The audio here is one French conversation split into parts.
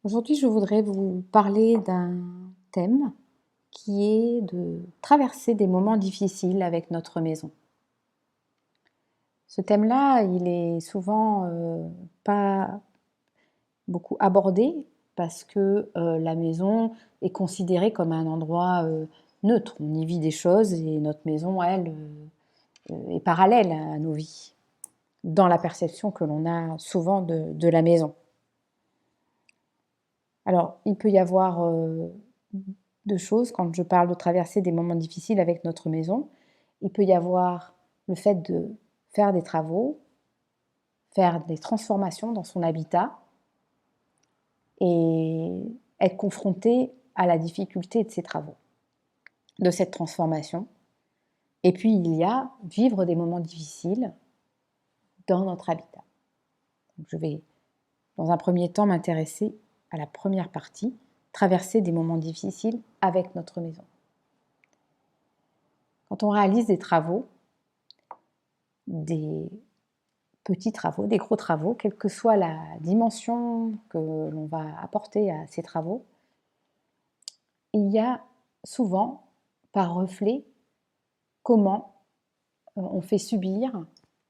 Aujourd'hui, je voudrais vous parler d'un thème qui est de traverser des moments difficiles avec notre maison. Ce thème-là, il est souvent pas beaucoup abordé parce que la maison est considérée comme un endroit neutre. On y vit des choses et notre maison, elle, est parallèle à nos vies, dans la perception que l'on a souvent de la maison. Alors, il peut y avoir deux choses quand je parle de traverser des moments difficiles avec notre maison. Il peut y avoir le fait de faire des travaux, faire des transformations dans son habitat et être confronté à la difficulté de ces travaux, de cette transformation. Et puis, il y a vivre des moments difficiles dans notre habitat. Donc, je vais, dans un premier temps, m'intéresser à la première partie, traverser des moments difficiles avec notre maison. Quand on réalise des travaux, des petits travaux, des gros travaux, quelle que soit la dimension que l'on va apporter à ces travaux, il y a souvent, par reflet, comment on fait subir,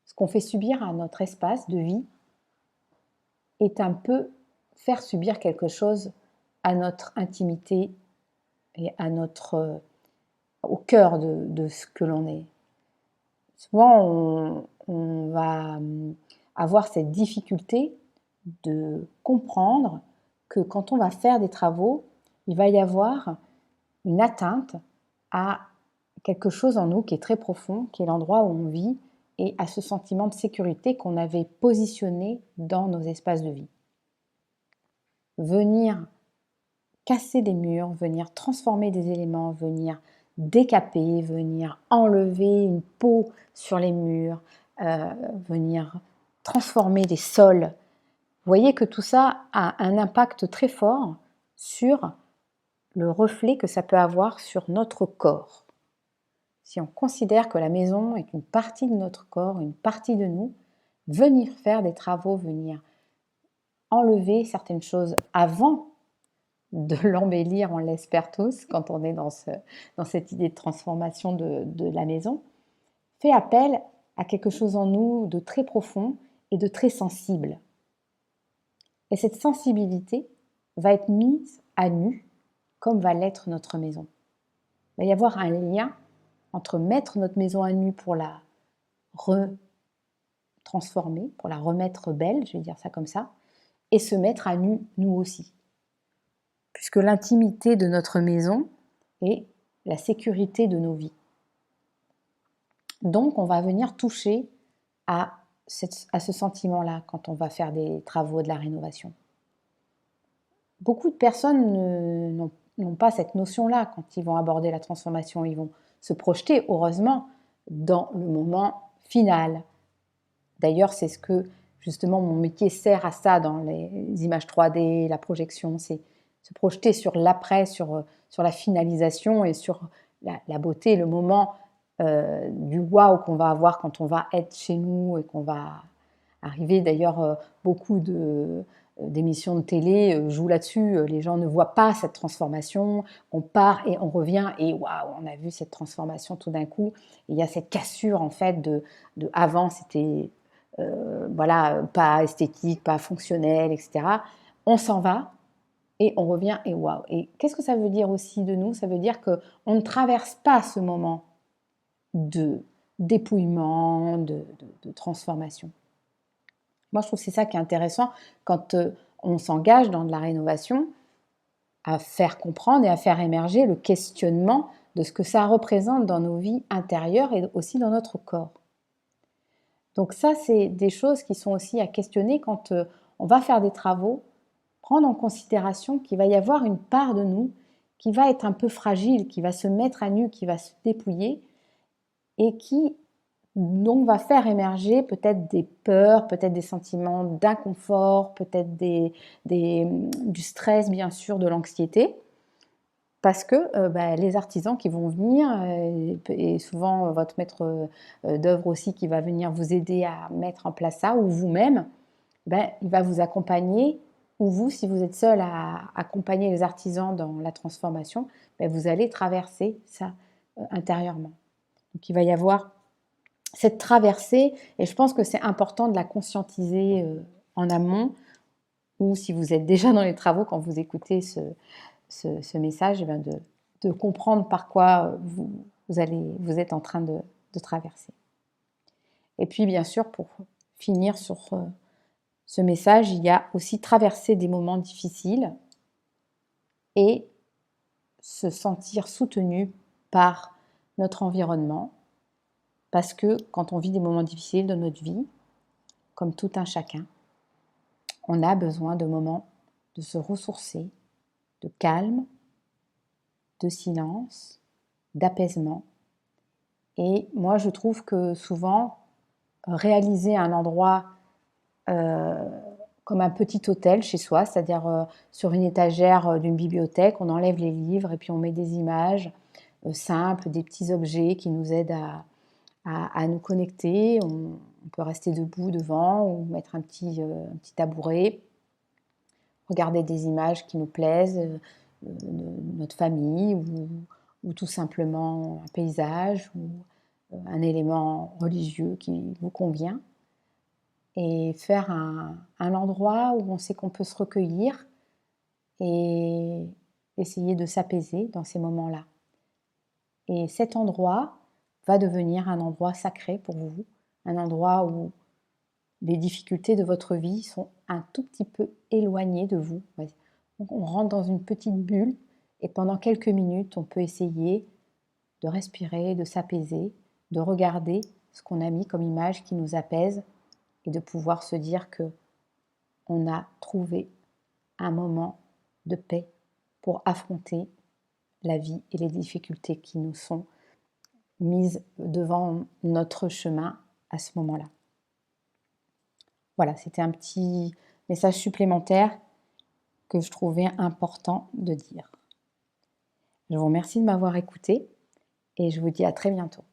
ce qu'on fait subir à notre espace de vie est un peu faire subir quelque chose à notre intimité et à au cœur de ce que l'on est. Souvent, on va avoir cette difficulté de comprendre que quand on va faire des travaux, il va y avoir une atteinte à quelque chose en nous qui est très profond, qui est l'endroit où on vit, et à ce sentiment de sécurité qu'on avait positionné dans nos espaces de vie. Venir casser des murs, venir transformer des éléments, venir décaper, venir enlever une peau sur les murs, venir transformer des sols. Vous voyez que tout ça a un impact très fort sur le reflet que ça peut avoir sur notre corps. Si on considère que la maison est une partie de notre corps, une partie de nous, venir faire des travaux, venir enlever certaines choses avant de l'embellir, on l'espère tous, quand on est dans cette idée de transformation de la maison, fait appel à quelque chose en nous de très profond et de très sensible. Et cette sensibilité va être mise à nu, comme va l'être notre maison. Il va y avoir un lien entre mettre notre maison à nu pour la retransformer, pour la remettre belle, je vais dire ça comme ça, et se mettre à nu nous aussi. Puisque l'intimité de notre maison est la sécurité de nos vies. Donc, on va venir toucher à ce sentiment-là quand on va faire des travaux, de la rénovation. Beaucoup de personnes n'ont pas cette notion-là quand ils vont aborder la transformation. Ils vont se projeter, heureusement, dans le moment final. D'ailleurs, c'est ce que, justement, mon métier sert à ça dans les images 3D, la projection, c'est se projeter sur l'après, sur la finalisation et sur la beauté, le moment du waouh qu'on va avoir quand on va être chez nous et qu'on va arriver. D'ailleurs, beaucoup d'émissions de télé jouent là-dessus. Les gens ne voient pas cette transformation. On part et on revient et waouh, on a vu cette transformation tout d'un coup. Et il y a cette cassure en fait de avant, c'était voilà, pas esthétique, pas fonctionnel, etc. On s'en va et on revient et waouh. Et qu'est-ce que ça veut dire aussi de nous? Ça veut dire qu'on ne traverse pas ce moment de dépouillement, de transformation. Moi, je trouve que c'est ça qui est intéressant quand on s'engage dans de la rénovation, à faire comprendre et à faire émerger le questionnement de ce que ça représente dans nos vies intérieures et aussi dans notre corps. Donc ça, c'est des choses qui sont aussi à questionner quand on va faire des travaux, prendre en considération qu'il va y avoir une part de nous qui va être un peu fragile, qui va se mettre à nu, qui va se dépouiller et qui donc va faire émerger peut-être des peurs, peut-être des sentiments d'inconfort, peut-être du stress bien sûr, de l'anxiété. Parce que les artisans qui vont venir, et souvent votre maître d'œuvre aussi qui va venir vous aider à mettre en place ça, ou vous-même, il va vous accompagner ou vous, si vous êtes seul à accompagner les artisans dans la transformation, ben vous allez traverser ça intérieurement. Donc il va y avoir cette traversée, et je pense que c'est important de la conscientiser en amont, ou si vous êtes déjà dans les travaux, quand vous écoutez ce message, eh bien de comprendre par quoi vous êtes en train de traverser. Et puis bien sûr, pour finir sur ce message, il y a aussi traverser des moments difficiles et se sentir soutenu par notre environnement, parce que quand on vit des moments difficiles dans notre vie, comme tout un chacun, on a besoin de moments de se ressourcer, de calme, de silence, d'apaisement. Et moi, je trouve que souvent, réaliser un endroit comme un petit hôtel chez soi, c'est-à-dire sur une étagère d'une bibliothèque, on enlève les livres et puis on met des images simples, des petits objets qui nous aident à nous connecter. On peut rester debout devant ou mettre un petit tabouret, regarder des images qui nous plaisent, de notre famille ou tout simplement un paysage ou un élément religieux qui vous convient. Et faire un endroit où on sait qu'on peut se recueillir et essayer de s'apaiser dans ces moments-là. Et cet endroit va devenir un endroit sacré pour vous, un endroit où les difficultés de votre vie sont un tout petit peu éloignées de vous. Donc on rentre dans une petite bulle et pendant quelques minutes, on peut essayer de respirer, de s'apaiser, de regarder ce qu'on a mis comme image qui nous apaise et de pouvoir se dire que on a trouvé un moment de paix pour affronter la vie et les difficultés qui nous sont mises devant notre chemin à ce moment-là. Voilà, c'était un petit message supplémentaire que je trouvais important de dire. Je vous remercie de m'avoir écouté et je vous dis à très bientôt.